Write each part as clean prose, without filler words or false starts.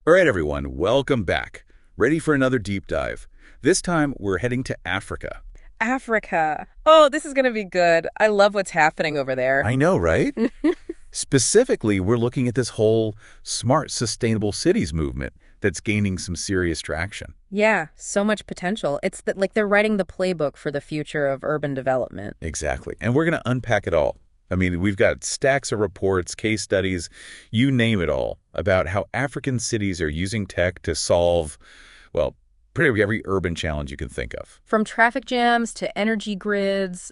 All right, everyone, welcome back. Ready for another deep dive. This time, we're heading to Africa. Africa. Oh, this is going to be good. I love what's happening over there. I know, right? Specifically, we're looking at this whole smart, sustainable cities movement that's gaining some serious traction. Yeah, so much potential. It's like they're writing the playbook for the future of urban development. Exactly. And we're going to unpack it all. I mean, we've got stacks of reports, case studies, you name it all, about how African cities are using tech to solve, well, pretty much every urban challenge you can think of. From traffic jams to energy grids,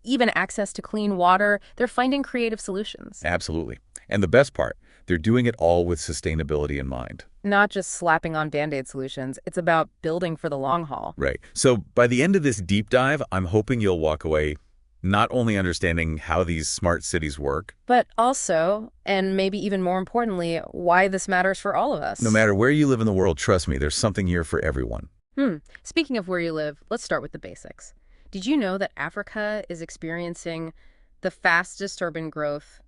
even access to clean water, they're finding creative solutions. Absolutely. And the best part, they're doing it all with sustainability in mind. Not just slapping on Band-Aid solutions. It's about building for the long haul. Right. So by the end of this deep dive, I'm hoping you'll walk away not only understanding how these smart cities work, but also, and maybe even more importantly, why this matters for all of us. No matter where you live in the world, trust me, there's something here for everyone. Speaking of where you live, let's start with the basics. Did you know that Africa is experiencing the fastest urban growth,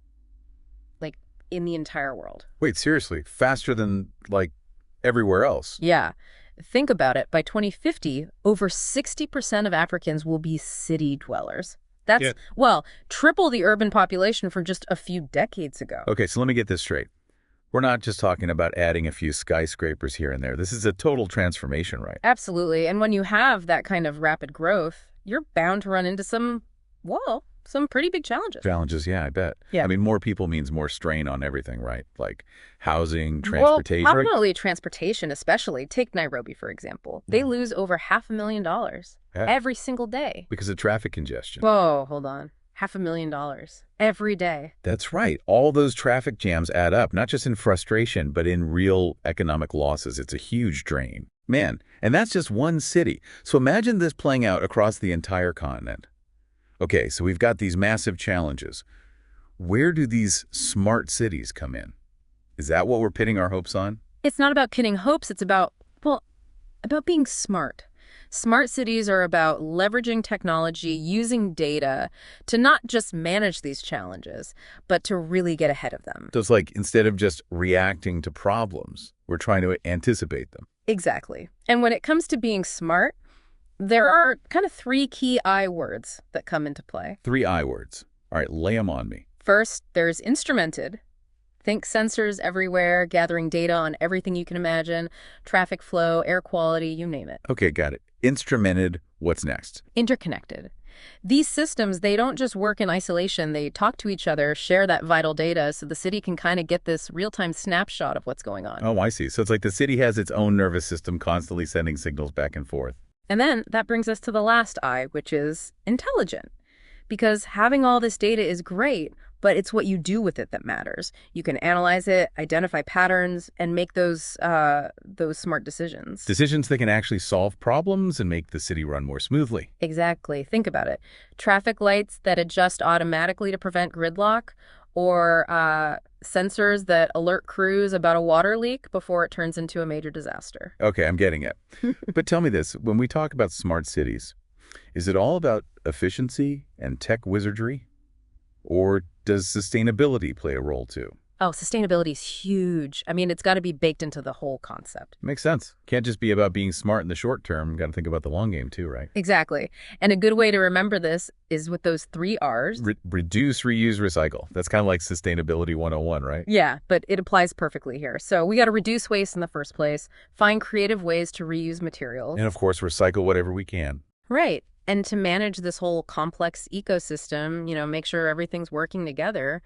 like, in the entire world? Wait, seriously? Faster than, like, everywhere else? Yeah. Think about it. By 2050, over 60% of Africans will be city dwellers. That's, well, triple the urban population from just a few decades ago. Okay, so let me get this straight. We're not just talking about adding a few skyscrapers here and there. This is a total transformation, right? Absolutely. And when you have that kind of rapid growth, you're bound to run into some pretty big challenges. Challenges, yeah, I bet. Yeah. I mean, more people means more strain on everything, right? Like housing, transportation. Well, definitely transportation, especially. Take Nairobi, for example. They lose over $500,000 every single day. Because of traffic congestion. Whoa, hold on. $500,000 every day. That's right. All those traffic jams add up, not just in frustration, but in real economic losses. It's a huge drain. Man, and that's just one city. So imagine this playing out across the entire continent. Okay, so we've got these massive challenges. Where do these smart cities come in? Is that what we're pitting our hopes on? It's not about pinning hopes. It's about being smart. Smart cities are about leveraging technology, using data to not just manage these challenges, but to really get ahead of them. So it's like instead of just reacting to problems, we're trying to anticipate them. Exactly. And when it comes to being smart, there are kind of 3 key I words that come into play. 3 I words. All right, lay them on me. First, there's instrumented. Think sensors everywhere, gathering data on everything you can imagine, traffic flow, air quality, you name it. Okay, got it. Instrumented, what's next? Interconnected. These systems, they don't just work in isolation. They talk to each other, share that vital data so the city can kind of get this real-time snapshot of what's going on. Oh, I see. So it's like the city has its own nervous system constantly sending signals back and forth. And then that brings us to the last I, which is intelligent. Because having all this data is great, but it's what you do with it that matters. You can analyze it, identify patterns, and make those smart decisions. Decisions that can actually solve problems and make the city run more smoothly. Exactly. Think about it. Traffic lights that adjust automatically to prevent gridlock, or sensors that alert crews about a water leak before it turns into a major disaster. Okay, I'm getting it. But tell me this, when we talk about smart cities, is it all about efficiency and tech wizardry? Or does sustainability play a role too? Oh, sustainability is huge. I mean, it's got to be baked into the whole concept. Makes sense. Can't just be about being smart in the short term. Got to think about the long game too, right? Exactly. And a good way to remember this is with those 3 R's. Reduce, reuse, recycle. That's kind of like sustainability 101, right? Yeah, but it applies perfectly here. So we got to reduce waste in the first place, find creative ways to reuse materials. And of course, recycle whatever we can. Right. And to manage this whole complex ecosystem, make sure everything's working together,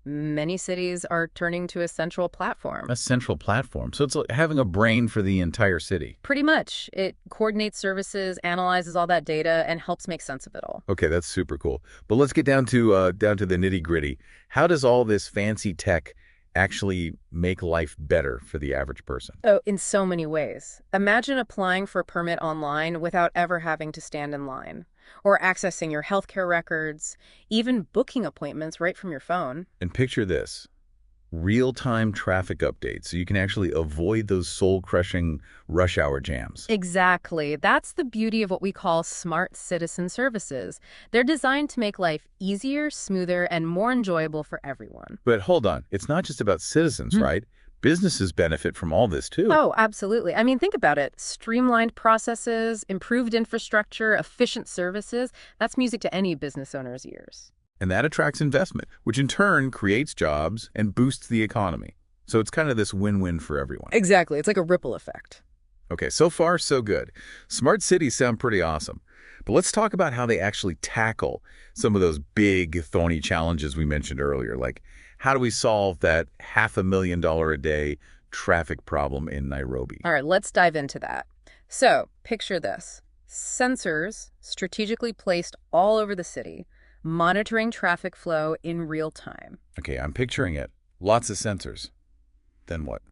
many cities are turning to a central platform. A central platform. So it's like having a brain for the entire city. Pretty much. It coordinates services, analyzes all that data, and helps make sense of it all. Okay, that's super cool. But let's get down to the nitty-gritty. How does all this fancy tech actually make life better for the average person? Oh, in so many ways. Imagine applying for a permit online without ever having to stand in line, or accessing your healthcare records, even booking appointments right from your phone. And picture this. Real-time traffic updates, so you can actually avoid those soul-crushing rush hour jams. Exactly. That's the beauty of what we call smart citizen services. They're designed to make life easier, smoother, and more enjoyable for everyone. But hold on, it's not just about citizens, right? Businesses benefit from all this, too. Oh, absolutely. I mean, think about it. Streamlined processes, improved infrastructure, efficient services. That's music to any business owner's ears. And that attracts investment, which in turn creates jobs and boosts the economy. So it's kind of this win-win for everyone. Exactly. It's like a ripple effect. Okay, so far, so good. Smart cities sound pretty awesome. But let's talk about how they actually tackle some of those big, thorny challenges we mentioned earlier. Like, how do we solve that $500,000 a day traffic problem in Nairobi? All right, let's dive into that. So, picture this. Sensors strategically placed all over the city, monitoring traffic flow in real time. Okay, I'm picturing it. Lots of sensors. Then what?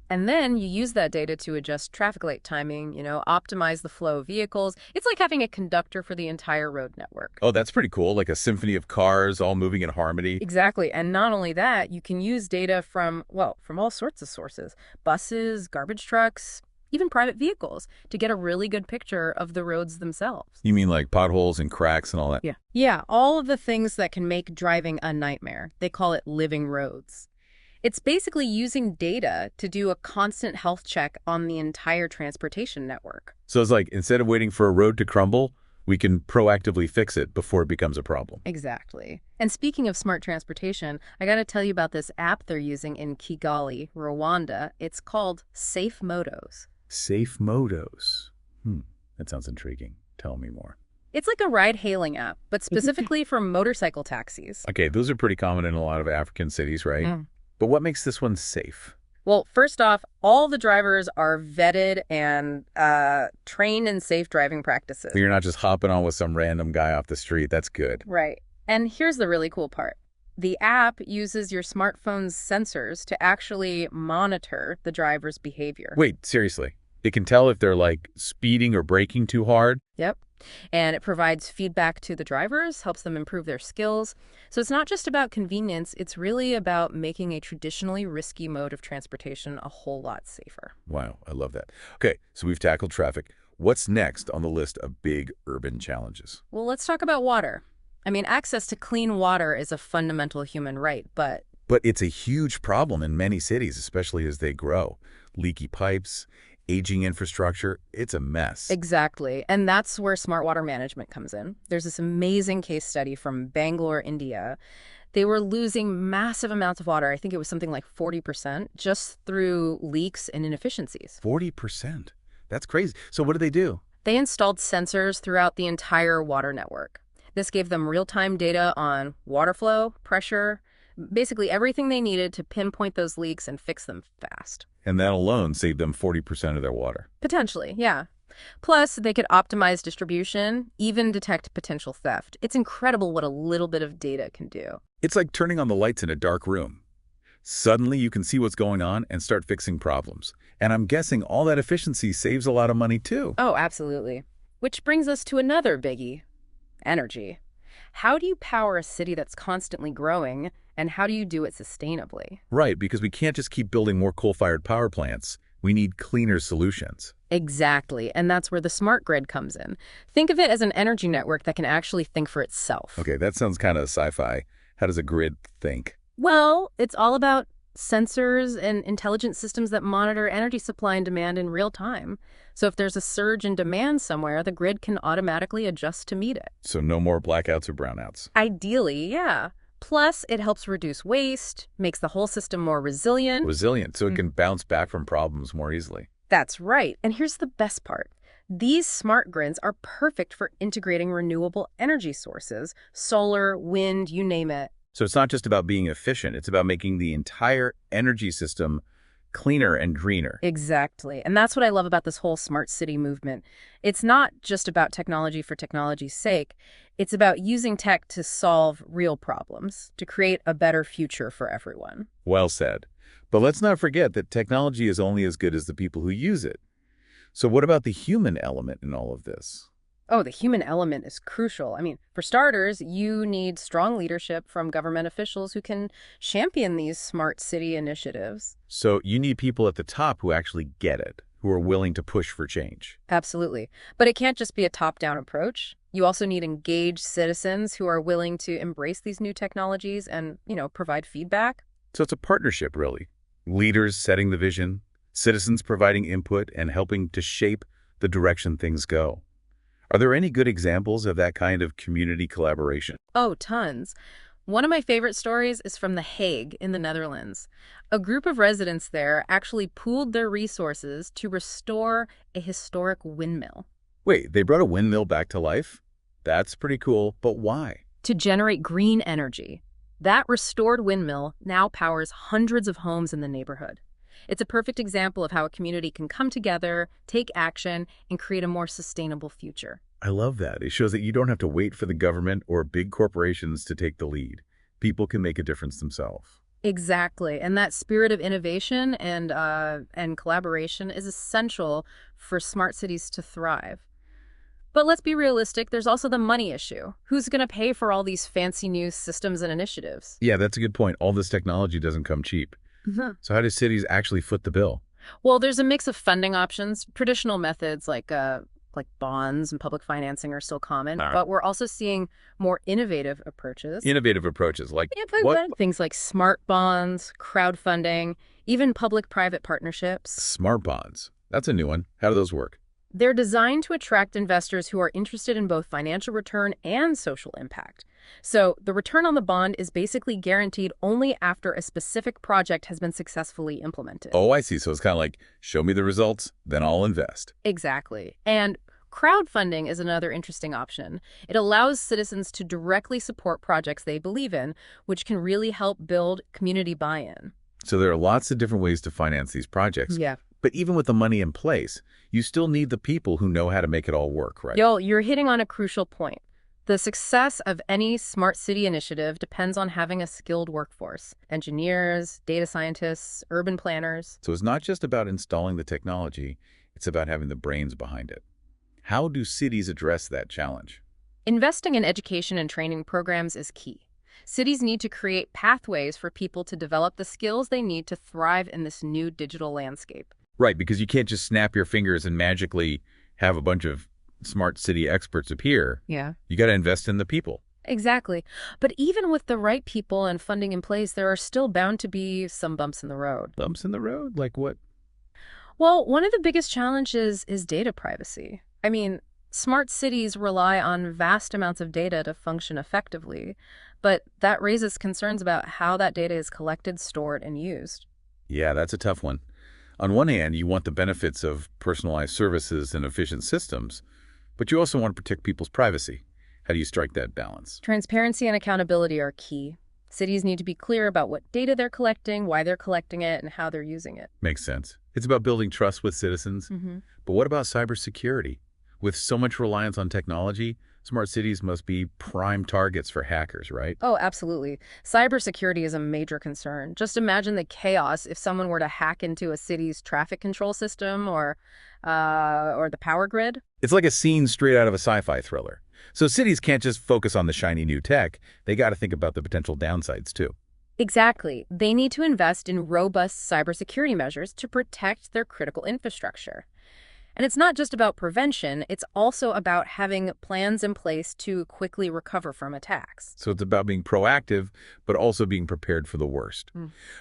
And then you use that data to adjust traffic light timing, optimize the flow of vehicles. It's like having a conductor for the entire road network. Oh, that's pretty cool. Like a symphony of cars all moving in harmony. Exactly. And not only that, you can use data from all sorts of sources. Buses, garbage trucks, even private vehicles to get a really good picture of the roads themselves. You mean like potholes and cracks and all that? Yeah. Yeah, all of the things that can make driving a nightmare. They call it living roads. It's basically using data to do a constant health check on the entire transportation network. So it's like instead of waiting for a road to crumble, we can proactively fix it before it becomes a problem. Exactly. And speaking of smart transportation, I got to tell you about this app they're using in Kigali, Rwanda. It's called Safe Motos. Safe Motos. That sounds intriguing. Tell me more. It's like a ride-hailing app, but specifically for motorcycle taxis. Okay, those are pretty common in a lot of African cities, right? Mm. But what makes this one safe? Well, first off, all the drivers are vetted and trained in safe driving practices. So you're not just hopping on with some random guy off the street. That's good. Right. And here's the really cool part. The app uses your smartphone's sensors to actually monitor the driver's behavior. Wait, seriously? It can tell if they're like speeding or braking too hard? Yep. And it provides feedback to the drivers, helps them improve their skills. So it's not just about convenience, it's really about making a traditionally risky mode of transportation a whole lot safer. Wow, I love that. Okay, so we've tackled traffic. What's next on the list of big urban challenges? Well, let's talk about water. I mean, access to clean water is a fundamental human right, but it's a huge problem in many cities, especially as they grow. Leaky pipes, aging infrastructure, it's a mess. Exactly. And that's where smart water management comes in. There's this amazing case study from Bangalore, India. They were losing massive amounts of water. I think it was something like 40% just through leaks and inefficiencies. 40%? That's crazy. So what did they do? They installed sensors throughout the entire water network. This gave them real-time data on water flow, pressure, basically everything they needed to pinpoint those leaks and fix them fast. And that alone saved them 40% of their water. Potentially, yeah. Plus, they could optimize distribution, even detect potential theft. It's incredible what a little bit of data can do. It's like turning on the lights in a dark room. Suddenly, you can see what's going on and start fixing problems. And I'm guessing all that efficiency saves a lot of money, too. Oh, absolutely. Which brings us to another biggie, energy. How do you power a city that's constantly growing, and how do you do it sustainably? Right, because we can't just keep building more coal-fired power plants. We need cleaner solutions. Exactly, and that's where the smart grid comes in. Think of it as an energy network that can actually think for itself. Okay, that sounds kind of sci-fi. How does a grid think? Well, it's all about sensors and intelligent systems that monitor energy supply and demand in real time. So if there's a surge in demand somewhere, the grid can automatically adjust to meet it. So no more blackouts or brownouts. Ideally, yeah. Plus, it helps reduce waste, makes the whole system more resilient. Resilient, so it can bounce back from problems more easily. That's right. And here's the best part. These smart grids are perfect for integrating renewable energy sources, solar, wind, you name it. So it's not just about being efficient, it's about making the entire energy system cleaner and greener. Exactly. And that's what I love about this whole smart city movement. It's not just about technology for technology's sake. It's about using tech to solve real problems, to create a better future for everyone. Well said. But let's not forget that technology is only as good as the people who use it. So what about the human element in all of this? Oh, the human element is crucial. I mean, for starters, you need strong leadership from government officials who can champion these smart city initiatives. So you need people at the top who actually get it, who are willing to push for change. Absolutely. But it can't just be a top-down approach. You also need engaged citizens who are willing to embrace these new technologies and, provide feedback. So it's a partnership, really. Leaders setting the vision, citizens providing input and helping to shape the direction things go. Are there any good examples of that kind of community collaboration? Oh, tons. One of my favorite stories is from The Hague in the Netherlands. A group of residents there actually pooled their resources to restore a historic windmill. Wait, they brought a windmill back to life? That's pretty cool, but why? To generate green energy. That restored windmill now powers hundreds of homes in the neighborhood. It's a perfect example of how a community can come together, take action, and create a more sustainable future. I love that. It shows that you don't have to wait for the government or big corporations to take the lead. People can make a difference themselves. Exactly. And that spirit of innovation and collaboration is essential for smart cities to thrive. But let's be realistic, there's also the money issue. Who's going to pay for all these fancy new systems and initiatives? Yeah, that's a good point. All this technology doesn't come cheap. So how do cities actually foot the bill? Well, there's a mix of funding options. Traditional methods like bonds and public financing are still common, but we're also seeing more innovative approaches. Innovative approaches like What? Things like smart bonds, crowdfunding, even public-private partnerships. smart bonds. That's a new one. How do those work? They're designed to attract investors who are interested in both financial return and social impact. So the return on the bond is basically guaranteed only after a specific project has been successfully implemented. Oh, I see. So it's kind of like, show me the results, then I'll invest. Exactly. And crowdfunding is another interesting option. It allows citizens to directly support projects they believe in, which can really help build community buy-in. So there are lots of different ways to finance these projects. Yeah. But even with the money in place, you still need the people who know how to make it all work, right? You're hitting on a crucial point. The success of any smart city initiative depends on having a skilled workforce: engineers, data scientists, urban planners. So it's not just about installing the technology, it's about having the brains behind it. How do cities address that challenge? Investing in education and training programs is key. Cities need to create pathways for people to develop the skills they need to thrive in this new digital landscape. Right, because you can't just snap your fingers and magically have a bunch of smart city experts appear. Yeah. You got to invest in the people. Exactly. But even with the right people and funding in place, there are still bound to be some bumps in the road. Bumps in the road? Like what? Well, one of the biggest challenges is data privacy. I mean, smart cities rely on vast amounts of data to function effectively, but that raises concerns about how that data is collected, stored, and used. Yeah, that's a tough one. On one hand, you want the benefits of personalized services and efficient systems, but you also want to protect people's privacy. How do you strike that balance? Transparency and accountability are key. Cities need to be clear about what data they're collecting, why they're collecting it, and how they're using it. Makes sense. It's about building trust with citizens. But what about cybersecurity? With so much reliance on technology, smart cities must be prime targets for hackers, right? Oh, absolutely. Cybersecurity is a major concern. Just imagine the chaos if someone were to hack into a city's traffic control system or the power grid. It's like a scene straight out of a sci-fi thriller. So cities can't just focus on the shiny new tech. They got to think about the potential downsides, too. Exactly. They need to invest in robust cybersecurity measures to protect their critical infrastructure. And it's not just about prevention, it's also about having plans in place to quickly recover from attacks. So it's about being proactive, but also being prepared for the worst.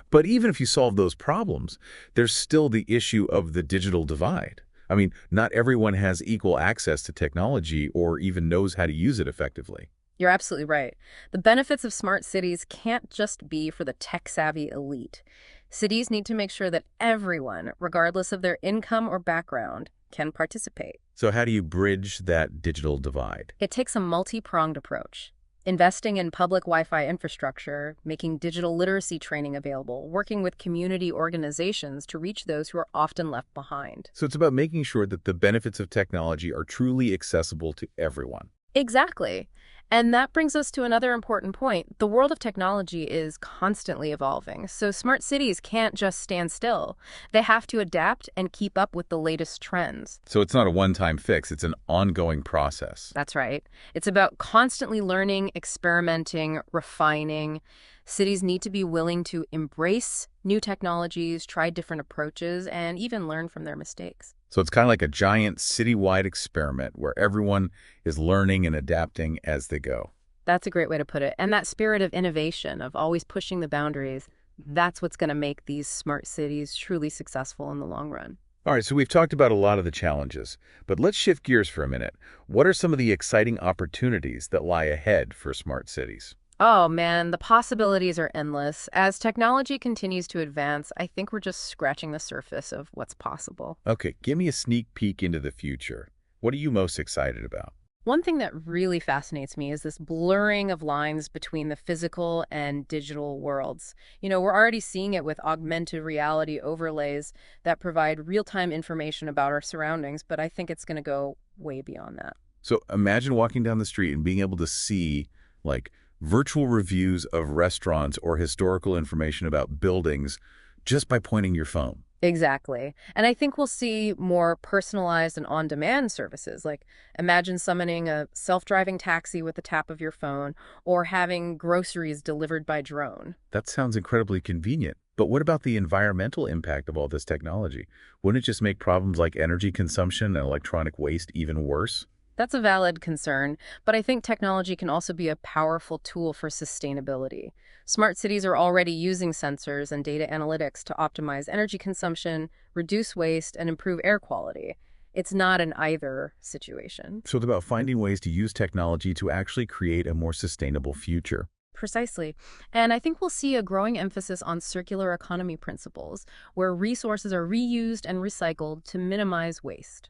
But even if you solve those problems, there's still the issue of the digital divide. I mean, not everyone has equal access to technology or even knows how to use it effectively. You're absolutely right. The benefits of smart cities can't just be for the tech-savvy elite. Cities need to make sure that everyone, regardless of their income or background, can participate. So how do you bridge that digital divide? It takes a multi-pronged approach. Investing in public Wi-Fi infrastructure, making digital literacy training available, working with community organizations to reach those who are often left behind. So it's about making sure that the benefits of technology are truly accessible to everyone. Exactly. And that brings us to another important point. The world of technology is constantly evolving, so smart cities can't just stand still. They have to adapt and keep up with the latest trends. So it's not a one-time fix, it's an ongoing process. That's right. It's about constantly learning, experimenting, refining. Cities need to be willing to embrace new technologies, try different approaches, and even learn from their mistakes. So it's kind of like a giant citywide experiment where everyone is learning and adapting as they go. That's a great way to put it. And that spirit of innovation, of always pushing the boundaries, That's what's going to make these smart cities truly successful in the long run. All right, so we've talked about a lot of the challenges, but let's shift gears for a minute. What are some of the exciting opportunities that lie ahead for smart cities? Oh man, the possibilities are endless. As technology continues to advance, I think we're just scratching the surface of what's possible. Okay, give me a sneak peek into the future. What are you most excited about? One thing that really fascinates me is this blurring of lines between the physical and digital worlds. We're already seeing it with augmented reality overlays that provide real-time information about our surroundings, but I think it's going to go way beyond that. So imagine walking down the street and being able to see, like, virtual reviews of restaurants or historical information about buildings just by pointing your phone. Exactly. And I think we'll see more personalized and on-demand services, like imagine summoning a self-driving taxi with the tap of your phone or having groceries delivered by drone. That sounds incredibly convenient. But what about the environmental impact of all this technology? Wouldn't it just make problems like energy consumption and electronic waste even worse? That's a valid concern, but I think technology can also be a powerful tool for sustainability. Smart cities are already using sensors and data analytics to optimize energy consumption, reduce waste, and improve air quality. It's not an either situation. So it's about finding ways to use technology to actually create a more sustainable future. Precisely. And I think we'll see a growing emphasis on circular economy principles, where resources are reused and recycled to minimize waste.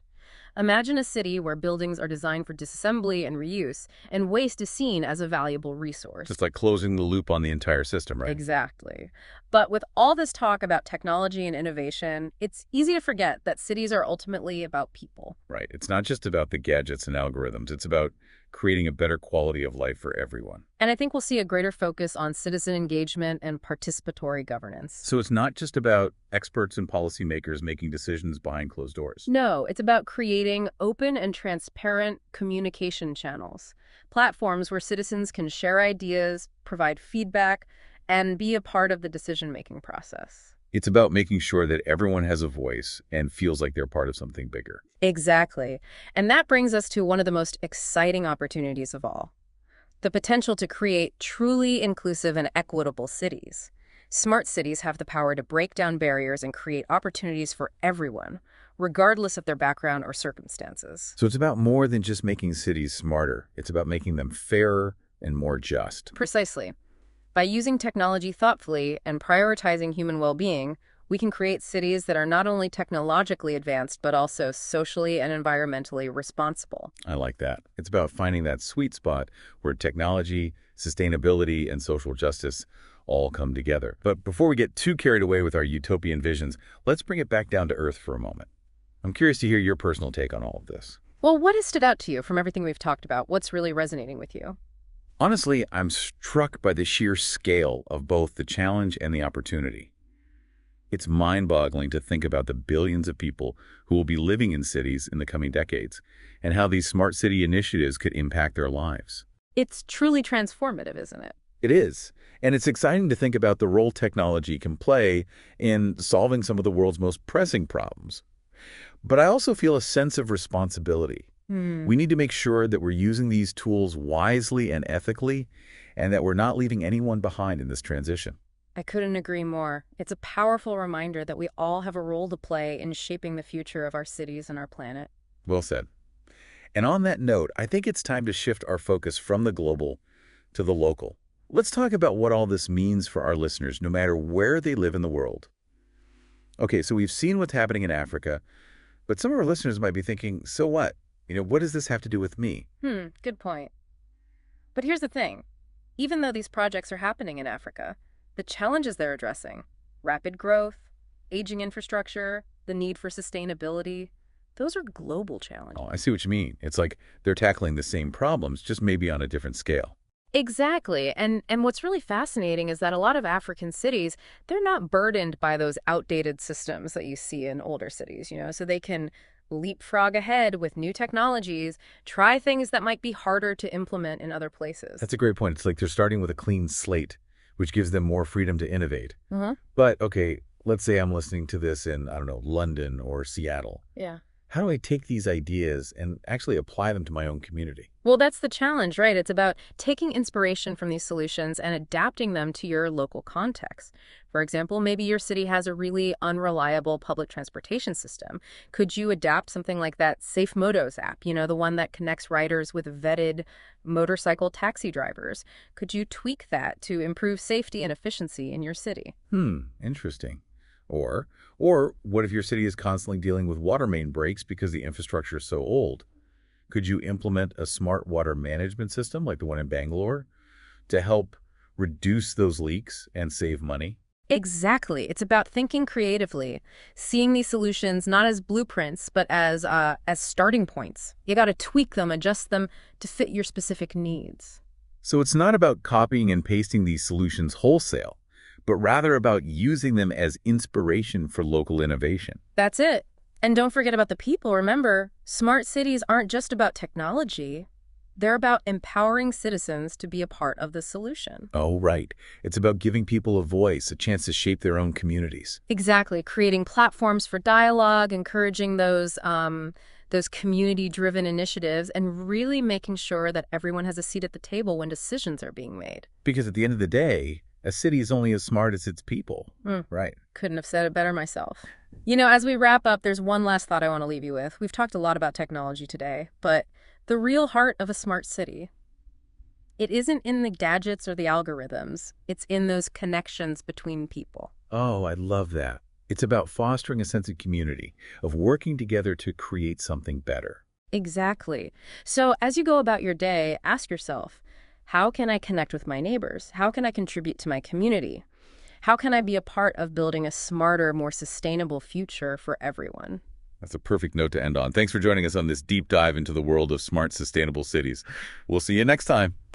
Imagine a city where buildings are designed for disassembly and reuse, and waste is seen as a valuable resource. It's like closing the loop on the entire system, right? Exactly. But with all this talk about technology and innovation, it's easy to forget that cities are ultimately about people. Right. It's not just about the gadgets and algorithms. It's about creating a better quality of life for everyone. And I think we'll see a greater focus on citizen engagement and participatory governance. So it's not just about experts and policymakers making decisions behind closed doors. No, it's about creating open and transparent communication channels, platforms where citizens can share ideas, provide feedback, and be a part of the decision-making process. It's about making sure that everyone has a voice and feels like they're part of something bigger. Exactly. And that brings us to one of the most exciting opportunities of all, the potential to create truly inclusive and equitable cities. Smart cities have the power to break down barriers and create opportunities for everyone, regardless of their background or circumstances. So it's about more than just making cities smarter. It's about making them fairer and more just. Precisely. By using technology thoughtfully and prioritizing human well-being, we can create cities that are not only technologically advanced, but also socially and environmentally responsible. I like that. It's about finding that sweet spot where technology, sustainability, and social justice all come together. But before we get too carried away with our utopian visions, let's bring it back down to earth for a moment. I'm curious to hear your personal take on all of this. Well, what has stood out to you from everything we've talked about? What's really resonating with you? Honestly, I'm struck by the sheer scale of both the challenge and the opportunity. It's mind-boggling to think about the billions of people who will be living in cities in the coming decades and how these smart city initiatives could impact their lives. It's truly transformative, isn't it? It is. And it's exciting to think about the role technology can play in solving some of the world's most pressing problems. But I also feel a sense of responsibility. We need to make sure that we're using these tools wisely and ethically, and that we're not leaving anyone behind in this transition. I couldn't agree more. It's a powerful reminder that we all have a role to play in shaping the future of our cities and our planet. Well said. And on that note, I think it's time to shift our focus from the global to the local. Let's talk about what all this means for our listeners, no matter where they live in the world. Okay, so we've seen what's happening in Africa, but some of our listeners might be thinking, so what? What does this have to do with me? Good point. But here's the thing. Even though these projects are happening in Africa, the challenges they're addressing, rapid growth, aging infrastructure, the need for sustainability, those are global challenges. Oh, I see what you mean. It's like they're tackling the same problems, just maybe on a different scale. Exactly. And what's really fascinating is that a lot of African cities, they're not burdened by those outdated systems that you see in older cities, so they can leapfrog ahead with new technologies, try things that might be harder to implement in other places. That's a great point. It's like they're starting with a clean slate, which gives them more freedom to innovate. Uh-huh. But, okay, let's say I'm listening to this in, I don't know, London or Seattle. Yeah. How do I take these ideas and actually apply them to my own community? Well, that's the challenge, right? It's about taking inspiration from these solutions and adapting them to your local context. For example, maybe your city has a really unreliable public transportation system. Could you adapt something like that Safe Motos app, the one that connects riders with vetted motorcycle taxi drivers? Could you tweak that to improve safety and efficiency in your city? Interesting. Or what if your city is constantly dealing with water main breaks because the infrastructure is so old? Could you implement a smart water management system like the one in Bangalore to help reduce those leaks and save money? Exactly. It's about thinking creatively, seeing these solutions not as blueprints, but as starting points. You got to tweak them, adjust them to fit your specific needs. So it's not about copying and pasting these solutions wholesale, but rather about using them as inspiration for local innovation. That's it. And don't forget about the people. Remember, smart cities aren't just about technology. They're about empowering citizens to be a part of the solution. Oh, right. It's about giving people a voice, a chance to shape their own communities. Exactly. Creating platforms for dialogue, encouraging those community-driven initiatives, and really making sure that everyone has a seat at the table when decisions are being made. Because at the end of the day, a city is only as smart as its people. Right. Couldn't have said it better myself. As we wrap up, there's one last thought I want to leave you with. We've talked a lot about technology today, but the real heart of a smart city, it isn't in the gadgets or the algorithms. It's in those connections between people. Oh, I love that. It's about fostering a sense of community, of working together to create something better. Exactly. So as you go about your day, ask yourself, how can I connect with my neighbors? How can I contribute to my community? How can I be a part of building a smarter, more sustainable future for everyone? That's a perfect note to end on. Thanks for joining us on this deep dive into the world of smart, sustainable cities. We'll see you next time.